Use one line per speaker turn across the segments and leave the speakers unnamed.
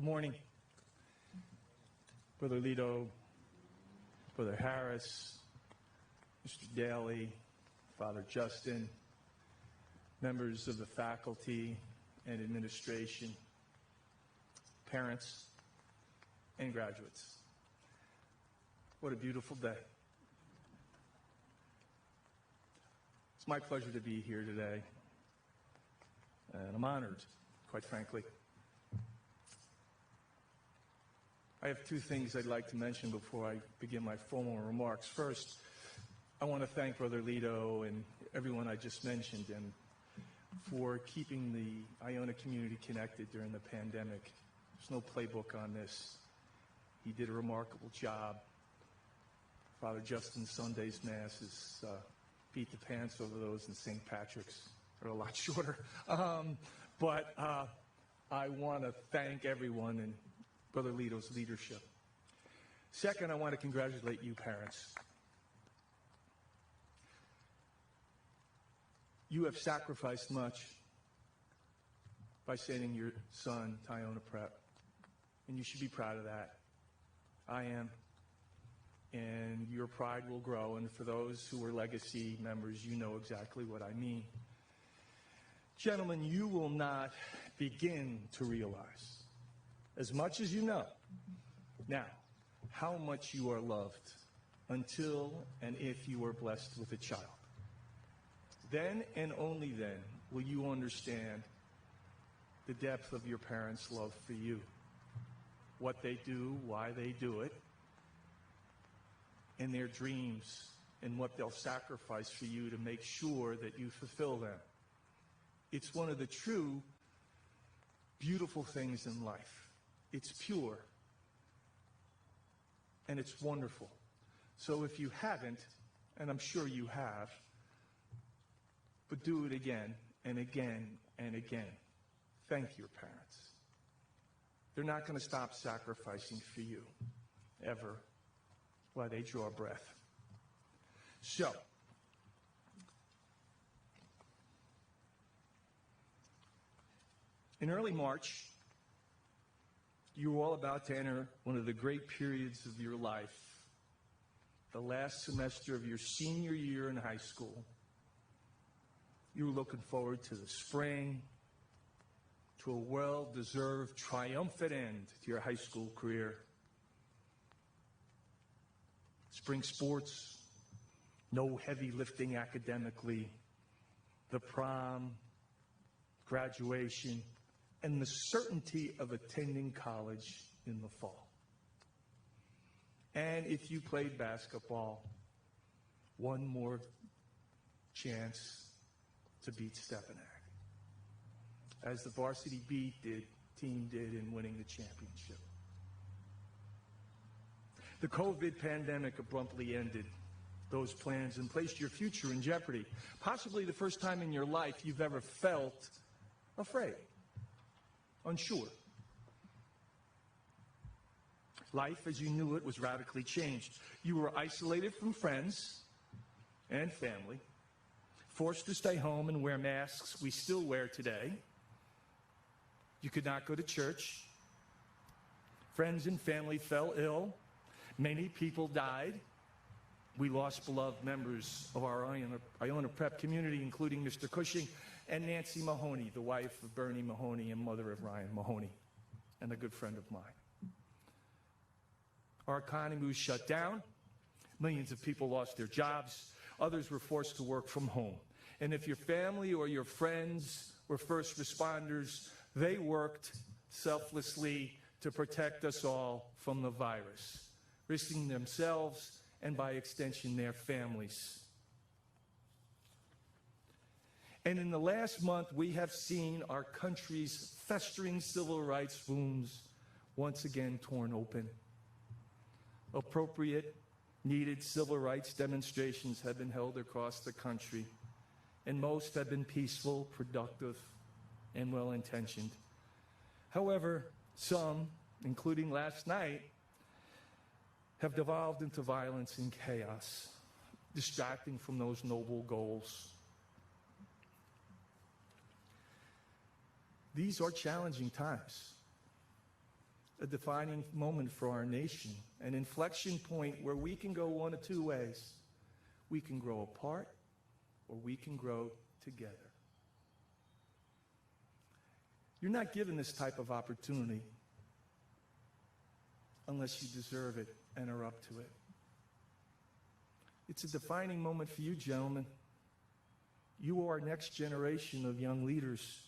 Good morning. Brother Lito, Brother Harris, Mr. Daly, Father Justin, members of the faculty and administration, parents, and graduates. What a beautiful day. It's my pleasure to be here today, and I'm honored, quite frankly. I have two things I'd like to mention before I begin my formal remarks. First, I want to thank Brother Lito and everyone I just mentioned and for keeping the Iona community connected during the pandemic. There's no playbook on this. He did a remarkable job. Father Justin's Sunday's Masses beat the pants over those, and St. Patrick's are a lot shorter. But I want to thank everyone and Brother Lito's leadership. Second, I want to congratulate you parents. You have sacrificed much by sending your son to Iona Prep, and you should be proud of that. I am. And your pride will grow, and for those who are legacy members, you know exactly what I mean. Gentlemen, you will not begin to realize, as much as you know now, how much you are loved until and if you are blessed with a child. Then and only then will you understand the depth of your parents' love for you, what they do, why they do it, and their dreams and what they'll sacrifice for you to make sure that you fulfill them. It's one of the true beautiful things in life. It's pure, and it's wonderful. So if you haven't, and I'm sure you have, but do it again and again and again. Thank your parents. They're not going to stop sacrificing for you, ever, while they draw breath. So, in early March, you were all about to enter one of the great periods of your life, the last semester of your senior year in high school. You were looking forward to the spring, to a well-deserved, triumphant end to your high school career. Spring sports, no heavy lifting academically, the prom, graduation, and the certainty of attending college in the fall. And if you played basketball, one more chance to beat Stepanak, as the varsity team did in winning the championship. The COVID pandemic abruptly ended those plans and placed your future in jeopardy. Possibly the first time in your life you've ever felt afraid, unsure. Life as you knew it was radically changed. You were isolated from friends and family, forced to stay home and wear masks we still wear today. You could not go to church. Friends and family fell ill. Many people died. We lost beloved members of our Iona Prep community, including Mr. Cushing and Nancy Mahoney, the wife of Bernie Mahoney and mother of Ryan Mahoney, and a good friend of mine. Our economy was shut down. Millions of people lost their jobs. Others were forced to work from home. And if your family or your friends were first responders, they worked selflessly to protect us all from the virus, risking themselves and by extension their families. And in the last month, we have seen our country's festering civil rights wounds once again torn open. Appropriate, needed civil rights demonstrations have been held across the country, and most have been peaceful, productive, and well-intentioned. However, some, including last night, have devolved into violence and chaos, distracting from those noble goals. These are challenging times. a defining moment for our nation, an inflection point where we can go one of two ways. We can grow apart, or we can grow together. You're not given this type of opportunity unless you deserve it and are up to it. It's a defining moment for you, gentlemen. You are our next generation of young leaders.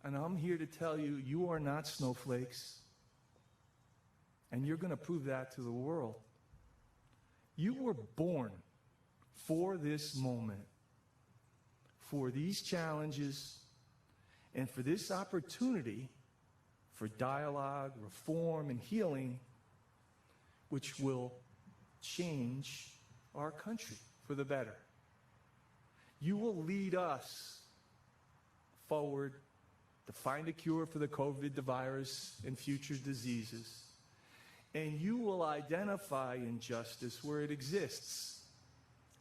And I'm here to tell you, you are not snowflakes. And you're going to prove that to the world. You were born for this moment, for these challenges, and for this opportunity for dialogue, reform, and healing, which will change our country for the better. You will lead us forward to find a cure for the COVID virus and future diseases. And you will identify injustice where it exists.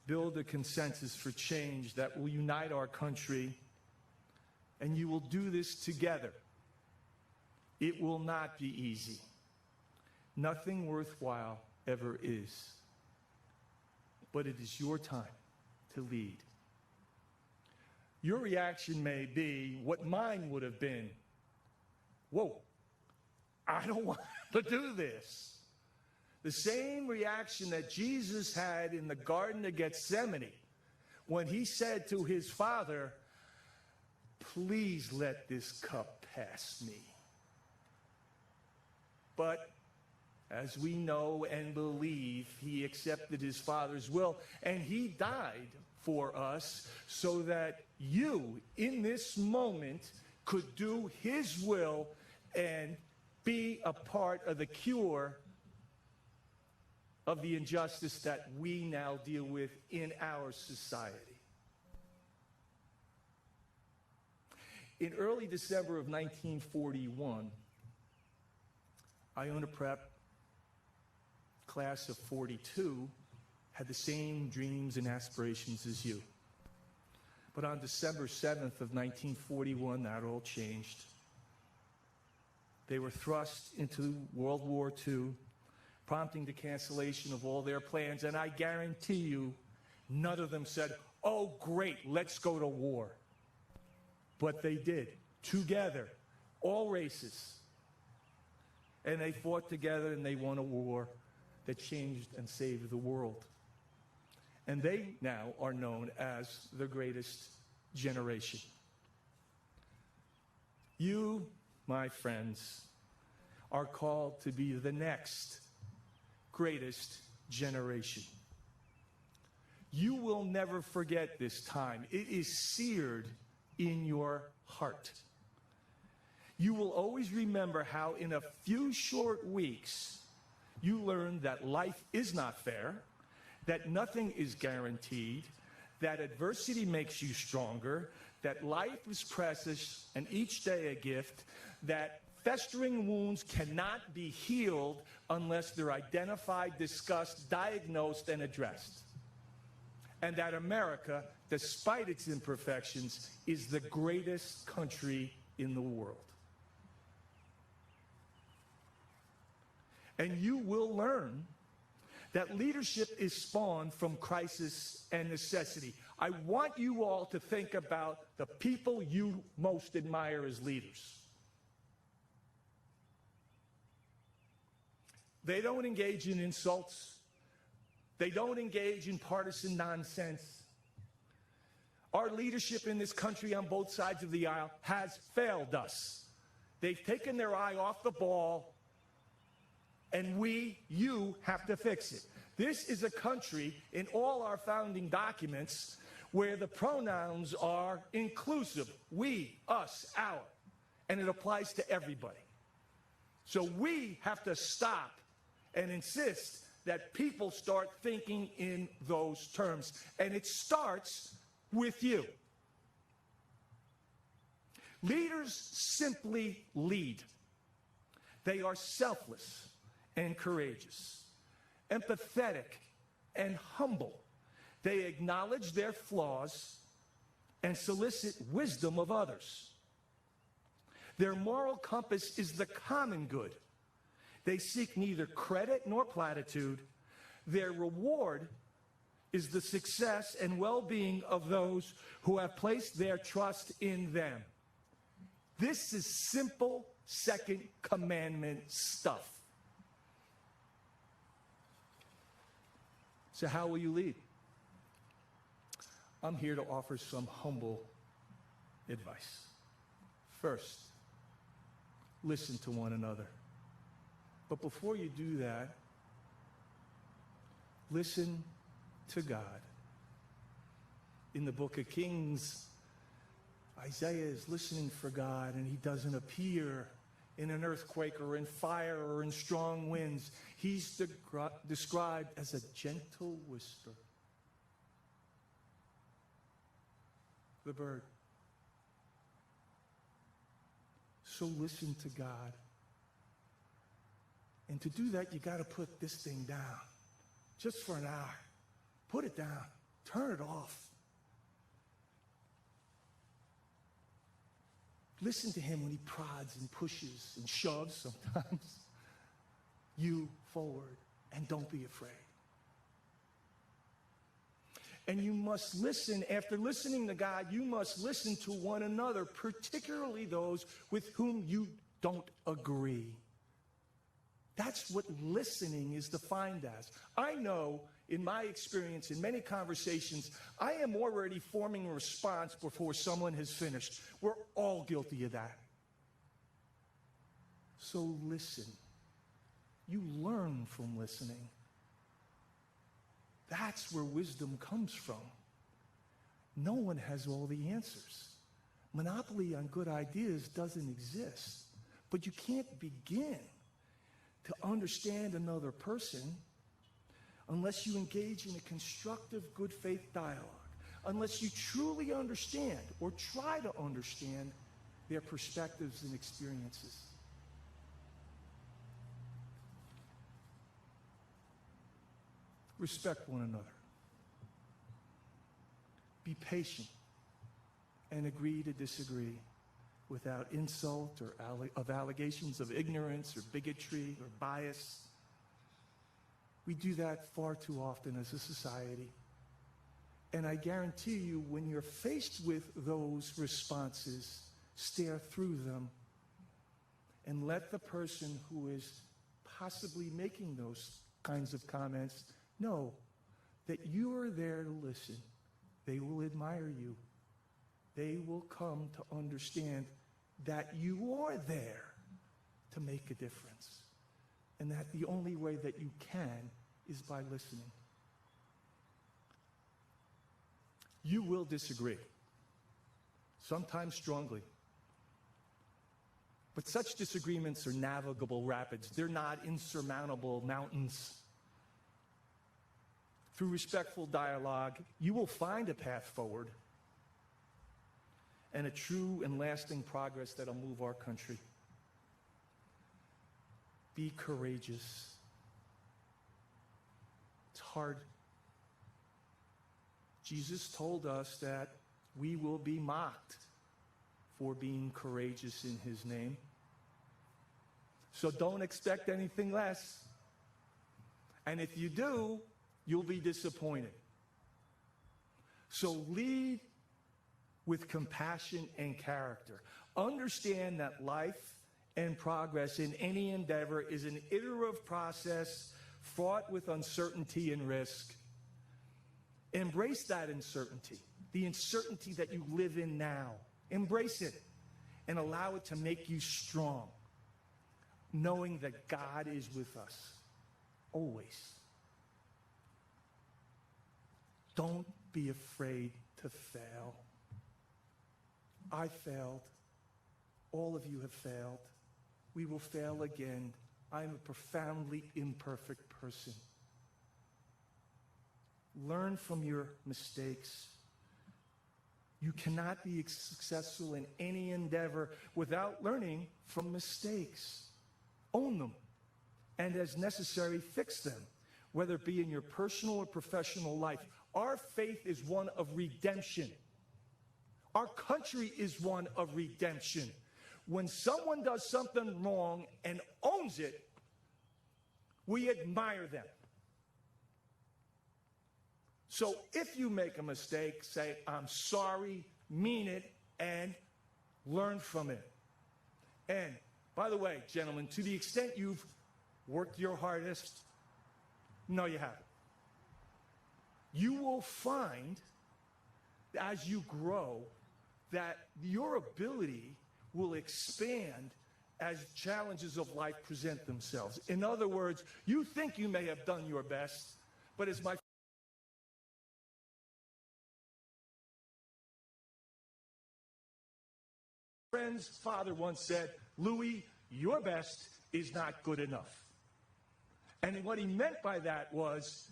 Build a consensus for change that will unite our country. And you will do this together. It will not be easy. Nothing worthwhile ever is. But it is your time to lead. Your reaction may be what mine would have been. Whoa, I don't want to do this. The same reaction that Jesus had in the Garden of Gethsemane when he said to his Father, please let this cup pass me. But as we know and believe, he accepted his Father's will, and he died for us so that you, in this moment, could do his will and be a part of the cure of the injustice that we now deal with in our society. In early December of 1941, Iona Prep, class of 42, had the same dreams and aspirations as you. But on December 7th of 1941, that all changed. They were thrust into World War II, prompting the cancellation of all their plans, and I guarantee you, none of them said, oh great, let's go to war. But they did, together, all races. And they fought together and they won a war that changed and saved the world. And they now are known as the greatest generation. You, my friends, are called to be the next greatest generation. You will never forget this time. It is seared in your heart. You will always remember how in a few short weeks you learned that life is not fair, that nothing is guaranteed, that adversity makes you stronger, that life is precious and each day a gift, that festering wounds cannot be healed unless they're identified, discussed, diagnosed, and addressed. And that America, despite its imperfections, is the greatest country in the world. And you will learn that leadership is spawned from crisis and necessity. I want you all to think about the people you most admire as leaders. They don't engage in insults. They don't engage in partisan nonsense. Our leadership in this country on both sides of the aisle has failed us. They've taken their eye off the ball, and you have to fix it. This is a country in all our founding documents where the pronouns are inclusive. We, us, our. And it applies to everybody. So we have to stop and insist that people start thinking in those terms. And it starts with you. Leaders simply lead. They are selfless and courageous, empathetic and humble. They acknowledge their flaws and solicit wisdom of others. Their moral compass is the common good
They seek neither credit nor platitude. Their reward is the success and well-being of those who have placed their trust in them. This is simple second commandment stuff. So how will you lead? I'm here to offer some humble advice. First, listen to one another. But before you do that, listen to God. In the book of Kings, Isaiah is listening for God, and he doesn't appear in an earthquake or in fire or in strong winds. He's described as a gentle whisper. The bird. So listen to God. And to do that, you got to put this thing down. Just for an hour. Put it down. Turn it off. Listen to him when he prods and pushes and shoves sometimes you forward, and don't be afraid. And you must listen. After listening to God, you must listen to one another, particularly those with whom you don't agree. That's what listening is defined as. I know, in my experience, in many conversations, I am already forming a response before someone has finished. We're all guilty of that. So listen. You learn from listening. That's where wisdom comes from. No one has all the answers. Monopoly on good ideas doesn't exist. But you can't begin to understand another person unless you engage in a constructive, good faith dialogue, unless you truly understand or try to understand their perspectives and experiences. Respect one another. Be patient and agree to disagree without insult or allegations of ignorance or bigotry or bias. We do that far too often as a society. And I guarantee you, when you're faced with those responses, stare through them and let the person who is possibly making those kinds of comments know that you are there to listen. They will admire you. They will come to understand that you are there to make a difference, and that the only way that you can is by listening. You will disagree, sometimes strongly. But such disagreements are navigable rapids. They're not insurmountable mountains. Through respectful dialogue, you will find a path forward and a true and lasting progress that'll move our country. Be courageous. It's hard. Jesus told us that we will be mocked for being courageous in his name. So don't expect anything less. And if you do, you'll be disappointed. So lead with compassion and character. Understand that life and progress in any endeavor is an iterative process fraught with uncertainty and risk. Embrace that uncertainty, the uncertainty that you live in now. Embrace it and allow it to make you strong, knowing that God is with us, always. Don't be afraid to fail. I failed. All of you have failed. We will fail again. I'm a profoundly imperfect person. Learn from your mistakes. You cannot be successful in any endeavor without learning from mistakes. Own them, and as necessary, fix them, whether it be in your personal or professional life. Our faith is one of redemption. Our country is one of redemption. When someone does something wrong and owns it, We admire them. So if you make a mistake, say, I'm sorry, mean it, and learn from it. And by the way, gentlemen, to the extent you've worked your hardest, no, you haven't. You will find, as you grow, that your ability will expand as challenges of life present themselves. In other words, you think you may have done your best, but as my friend's father once said, Louis, your best is not good enough. And what he meant by that was,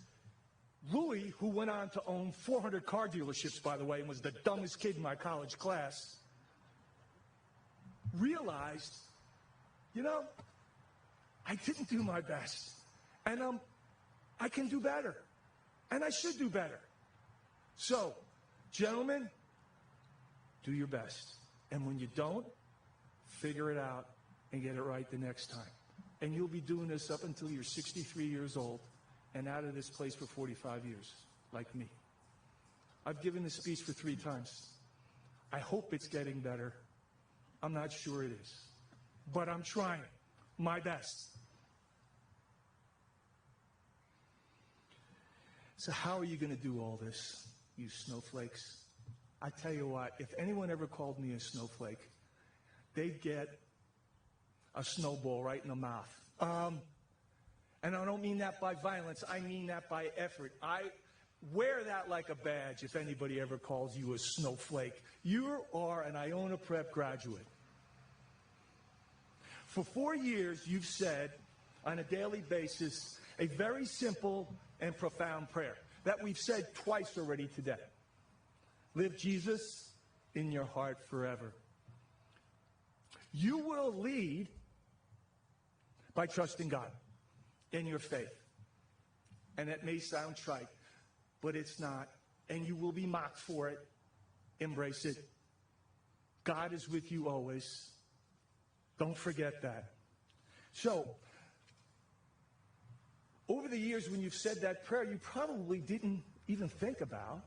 Louis, who went on to own 400 car dealerships, by the way, and was the dumbest kid in my college class, realized, you know, I didn't do my best. And I can do better. And I should do better. So, gentlemen, do your best. And when you don't, figure it out and get it right the next time. And you'll be doing this up until you're 63 years old and out of this place for 45 years, like me. I've given this speech for 3 times. I hope it's getting better. I'm not sure it is. But I'm trying my best. So how are you going to do all this, you snowflakes? I tell you what, if anyone ever called me a snowflake, they'd get a snowball right in the mouth. And I don't mean that by violence. I mean that by effort. I wear that like a badge if anybody ever calls you a snowflake. You are an Iona Prep graduate. For 4 years, you've said on a daily basis a very simple and profound prayer that we've said twice already today. Live Jesus in your heart forever. You will lead by trusting God in your faith. And that may sound trite, but it's not. And you will be mocked for it. Embrace it. God is with you always. Don't forget that. So, over the years when you've said that prayer, you probably didn't even think about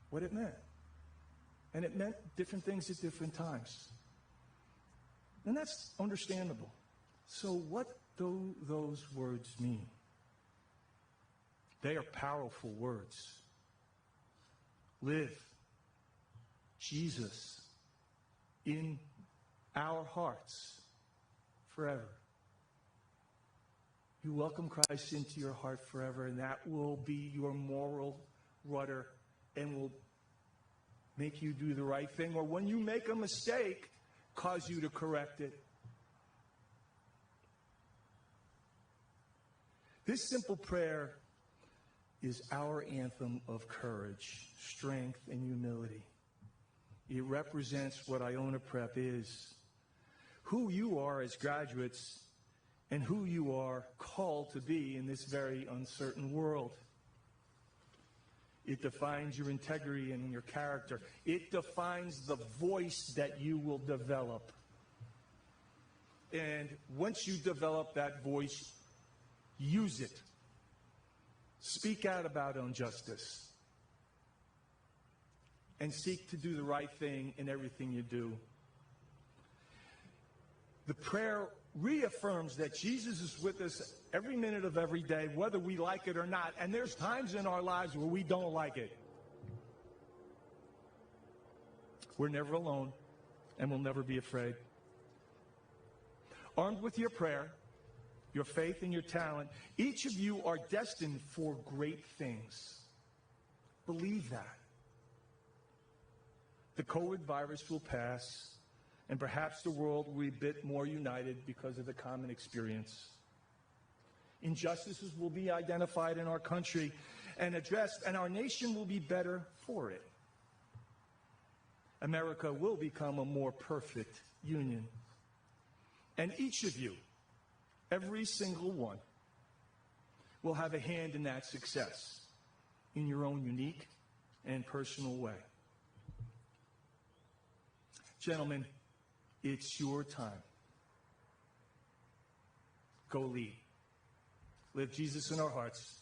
what it meant. And it meant different things at different times. And that's understandable. So what do those words mean? They are powerful words. Live Jesus in our hearts forever. You welcome Christ into your heart forever, and that will be your moral rudder and will make you do the right thing, or when you make a mistake, cause you to correct it. This simple prayer is our anthem of courage, strength, and humility. It represents what Iona Prep is, who you are as graduates, and who you are called to be in this very uncertain world. It defines your integrity and your character. It defines the voice that you will develop. And once you develop that voice, use it. Speak out about injustice. And seek to do the right thing in everything you do. The prayer reaffirms that Jesus is with us every minute of every day, whether we like it or not. And there's times in our lives where we don't like it. We're never alone, and we'll never be afraid. Armed with your prayer, your faith, and your talent, each of you are destined for great things. Believe that. The COVID virus will pass, and perhaps the world will be a bit more united because of the common experience. Injustices will be identified in our country and addressed, and our nation will be better for it. America will become a more perfect union. And each of you, every single one, will have a hand in that success in your own unique and personal way. Gentlemen, it's your time. Go lead.
live Jesus in our hearts,